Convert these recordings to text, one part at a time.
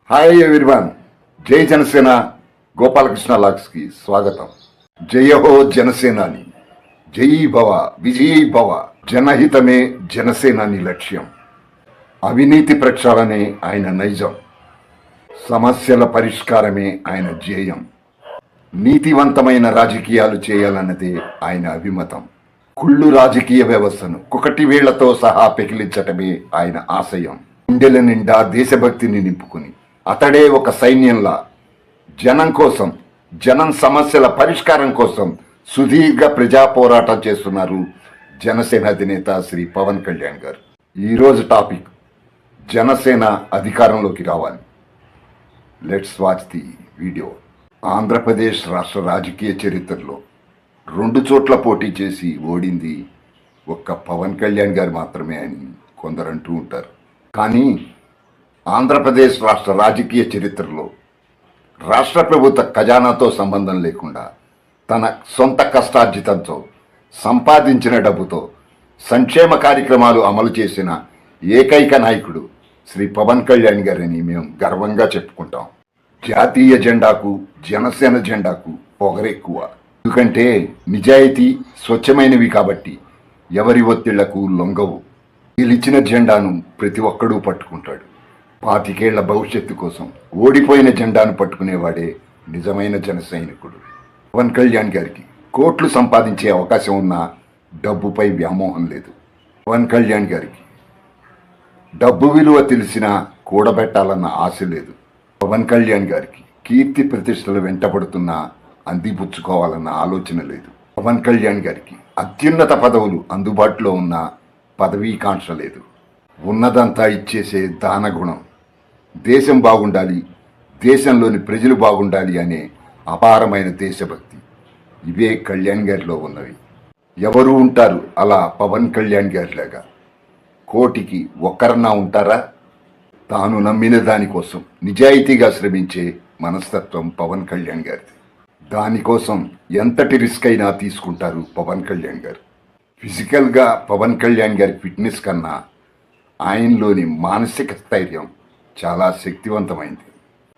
Hi everyone, జై జనసేన గోపాలకృష్ణ లాగ్స్కి స్వాగతం. జయ హో జనసేనాని, జై భవ విజయీ భవ. జనహితమే జనసేనాని లక్ష్యం. అవినీతి ప్రక్షాళనే ఆయన నైజం, సమస్యల పరిష్కారమే ఆయన ధ్యేయం. నీతివంతమైన రాజకీయాలు చేయాలన్నదే ఆయన అభిమతం. కుళ్ళు రాజకీయ వ్యవస్థను కుకటి వేళ్లతో సహా పెకిలించటమే ఆయన ఆశయం. గుండెల నిండా దేశభక్తిని నింపుకుని అతడే ఒక సైన్యంలా జనం కోసం, జనం సమస్యల పరిష్కారం కోసం సుదీర్ఘ ప్రజా పోరాటం చేస్తున్నారు జనసేన అధినేత శ్రీ పవన్ కళ్యాణ్ గారు. ఈరోజు టాపిక్ జనసేన అధికారంలోకి రావాలి. Let's watch the video. Andhra Pradesh రాష్ట్ర రాజకీయ చరిత్రలో 2 చోట్ల పోటీ చేసి ఓడింది ఒక్క పవన్ కళ్యాణ్ గారు మాత్రమే అని కొందరు అంటూ ఉంటారు. కానీ ఆంధ్రప్రదేశ్ రాష్ట్ర రాజకీయ చరిత్రలో రాష్ట్ర ప్రభుత్వ ఖజానాతో సంబంధం లేకుండా తన సొంత కష్టార్జితంతో సంపాదించిన డబ్బుతో సంక్షేమ కార్యక్రమాలు అమలు చేసిన ఏకైక నాయకుడు శ్రీ పవన్ కళ్యాణ్ గారని మేము గర్వంగా చెప్పుకుంటాం. జాతీయ జెండాకు, జనసేన జెండాకు పొగరెక్కువ. ఎందుకంటే నిజాయితీ స్వచ్ఛమైనవి కాబట్టి ఎవరి ఒత్తిళ్లకు లొంగవు. గెలిచిన జెండాను ప్రతి ఒక్కడూ పట్టుకుంటాడు. 25 ఏళ్ల భవిష్యత్తు కోసం ఓడిపోయిన జెండాను పట్టుకునేవాడే నిజమైన జన సైనికుడు. పవన్ కళ్యాణ్ గారికి కోట్లు సంపాదించే అవకాశం ఉన్నా డబ్బుపై వ్యామోహం లేదు. పవన్ కళ్యాణ్ గారికి డబ్బు విలువ తెలిసినా కూడబెట్టాలన్న ఆశ లేదు. పవన్ కళ్యాణ్ గారికి కీర్తి ప్రతిష్టలు వెంటబడుతున్నా అందిపుచ్చుకోవాలన్న ఆలోచన లేదు. పవన్ కళ్యాణ్ గారికి అత్యున్నత పదవులు అందుబాటులో ఉన్న పదవీకాంక్ష లేదు. ఉన్నదంతా ఇచ్చేసే దానగుణం, దేశం బాగుండాలి, దేశంలోని ప్రజలు బాగుండాలి అనే అపారమైన దేశభక్తి, ఇవే కళ్యాణ్ గారిలో ఉన్నవి. ఎవరు ఉంటారు అలా పవన్ కళ్యాణ్ గారిలాగా? కోటికి ఒక్కరన్నా ఉంటారా? తాను నమ్మిన దానికోసం నిజాయితీగా శ్రమించే మనస్తత్వం పవన్ కళ్యాణ్ గారిది. దానికోసం ఎంతటి రిస్క్ అయినా తీసుకుంటారు పవన్ కళ్యాణ్ గారు. ఫిజికల్గా పవన్ కళ్యాణ్ గారి ఫిట్నెస్ కన్నా ఆయనలోని మానసిక స్థైర్యం చాలా శక్తివంతమైంది.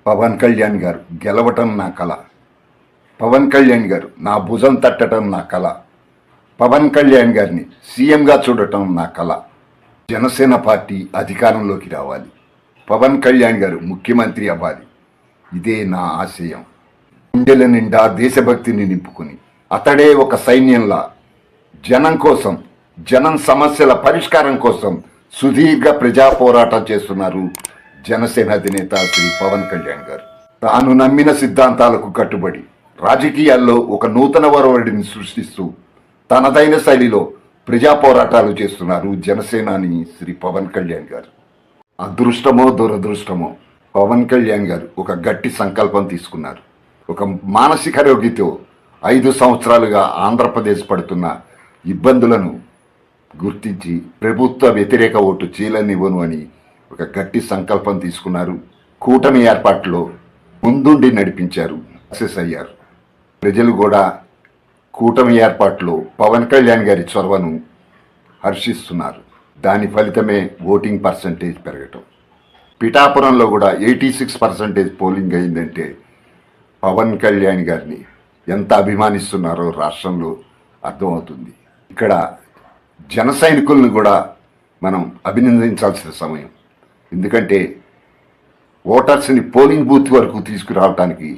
పవన్ కళ్యాణ్ గారు గెలవటం నా కల, పవన్ కళ్యాణ్ గారు నా భుజం తట్టడం నా కల, పవన్ కళ్యాణ్ గారిని సీఎంగా చూడటం నా కల. జనసేన పార్టీ అధికారంలోకి రావాలి, పవన్ కళ్యాణ్ గారు ముఖ్యమంత్రి అవ్వాలి, ఇదే నా ఆశయం. గుండెల నిండా దేశభక్తిని నింపుకుని అతడే ఒక సైన్యంలా జనం కోసం, జనం సమస్యల పరిష్కారం కోసం సుదీర్ఘ ప్రజా పోరాటం చేస్తున్నారు జనసేన అధినేత శ్రీ పవన్ కళ్యాణ్ గారు. తాను నమ్మిన సిద్ధాంతాలకు కట్టుబడి రాజకీయాల్లో ఒక నూతన ఒరవడిని సృష్టిస్తూ తనదైన శైలిలో ప్రజా పోరాటాలు చేస్తున్నారు జనసేనాని శ్రీ పవన్ కళ్యాణ్ గారు. అదృష్టమో దురదృష్టమో పవన్ కళ్యాణ్ గారు ఒక గట్టి సంకల్పం తీసుకున్నారు. ఒక మానసిక రోగితో 5 సంవత్సరాలుగా ఆంధ్రప్రదేశ్ పడుతున్న ఇబ్బందులను గుర్తించి ప్రభుత్వ వ్యతిరేక ఓటు చీలనివ్వను అని ఒక గట్టి సంకల్పం తీసుకున్నారు. కూటమి ఏర్పాటులో ముందుండి నడిపించారు, సక్సెస్ అయ్యారు. ప్రజలు కూడా కూటమి ఏర్పాటులో పవన్ కళ్యాణ్ గారి చొరవను హర్షిస్తున్నారు. దాని ఫలితమే ఓటింగ్ పర్సంటేజ్ పెరగటం. పిఠాపురంలో కూడా 86% పోలింగ్ అయిందంటే పవన్ కళ్యాణ్ గారిని ఎంత అభిమానిస్తున్నారో రాష్ట్రంలో అర్థమవుతుంది. ఇక్కడ జన సైనికులను కూడా మనం అభినందించాల్సిన సమయం. ఎందుకంటే ఓటర్స్ని పోలింగ్ బూత్ వరకు తీసుకురావడానికి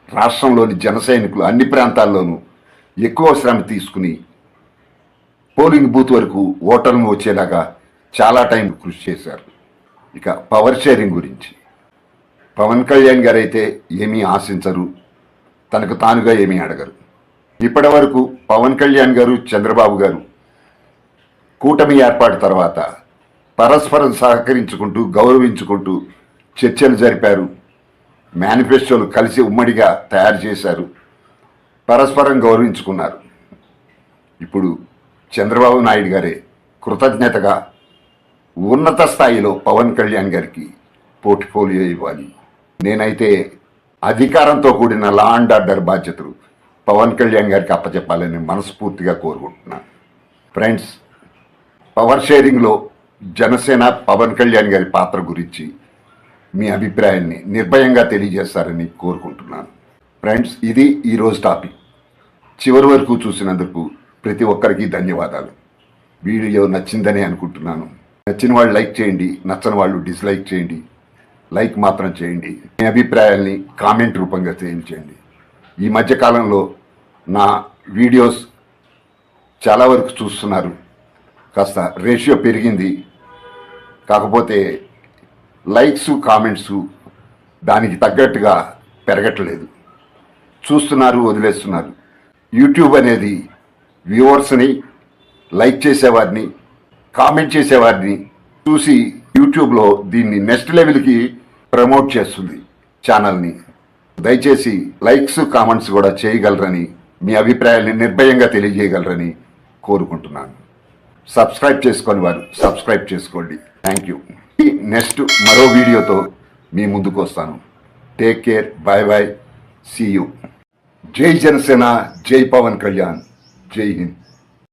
రాష్ట్రంలోని జన సైనికులు అన్ని ప్రాంతాల్లోనూ ఎక్కువ శ్రమ తీసుకుని పోలింగ్ బూత్ వరకు ఓటర్లు వచ్చేలాగా చాలా టైం కృషి చేశారు. ఇక పవర్ షేరింగ్ గురించి పవన్ కళ్యాణ్ గారు అయితే ఏమీ ఆశించరు, తనకు తానుగా ఏమీ అడగరు. ఇప్పటి వరకు పవన్ కళ్యాణ్ గారు, చంద్రబాబు గారు కూటమి ఏర్పాటు తర్వాత పరస్పరం సహకరించుకుంటూ, గౌరవించుకుంటూ చర్చలు జరిపారు. మేనిఫెస్టోలు కలిసి ఉమ్మడిగా తయారు చేశారు, పరస్పరం గౌరవించుకున్నారు. ఇప్పుడు చంద్రబాబు నాయుడు గారే కృతజ్ఞతగా ఉన్నత స్థాయిలో పవన్ కళ్యాణ్ గారికి పోర్ట్ఫోలియో ఇవ్వాలి. నేనైతే అధికారంతో కూడిన లా అండ్ ఆర్డర్ బాధ్యతలు పవన్ కళ్యాణ్ గారికి అప్పచెప్పాలని మనస్ఫూర్తిగా కోరుకుంటున్నాను. ఫ్రెండ్స్, పవర్ షేరింగ్లో జనసేన పవన్ కళ్యాణ్ గారి పాత్ర గురించి మీ అభిప్రాయాన్ని నిర్భయంగా తెలియజేస్తారని కోరుకుంటున్నాను. ఫ్రెండ్స్, ఇది ఈరోజు టాపిక్. చివరి వరకు చూసినందుకు ప్రతి ఒక్కరికి ధన్యవాదాలు. వీడియో నచ్చిందని అనుకుంటున్నాను. నచ్చిన వాళ్ళు లైక్ చేయండి, నచ్చని వాళ్ళు డిస్లైక్ చేయండి. లైక్ మాత్రం చేయండి. మీ అభిప్రాయాల్ని కామెంట్ రూపంగా తెలియచేయండి. ఈ మధ్యకాలంలో నా వీడియోస్ చాలా వరకు చూస్తున్నారు. కాస్త రేషియో పెరిగింది. కాకపోతే లైక్స్ కామెంట్స్ దానికి తగ్గట్టుగా పెరగట్లేదు. చూస్తున్నారు, వదిలేస్తున్నారు. యూట్యూబ్ అనేది వ్యూవర్స్ని, లైక్ చేసేవారిని, కామెంట్ చేసేవారిని చూసి యూట్యూబ్లో దీన్ని నెక్స్ట్ లెవెల్కి ప్రమోట్ చేస్తుంది ఛానల్ని. దయచేసి లైక్స్ కామెంట్స్ కూడా చేయగలరని, మీ అభిప్రాయాల్ని నిర్భయంగా తెలియజేయగలరని కోరుకుంటున్నాను. సబ్స్క్రైబ్ చేసుకొని వారు సబ్స్క్రైబ్ చేసుకోండి. Thank you. నెక్స్ట్ మరో వీడియోతో మీ ముందుకు వస్తాను. Take care. Bye bye. See you. జై జనసేన, జై పవన్ కళ్యాణ్, జై హింద్.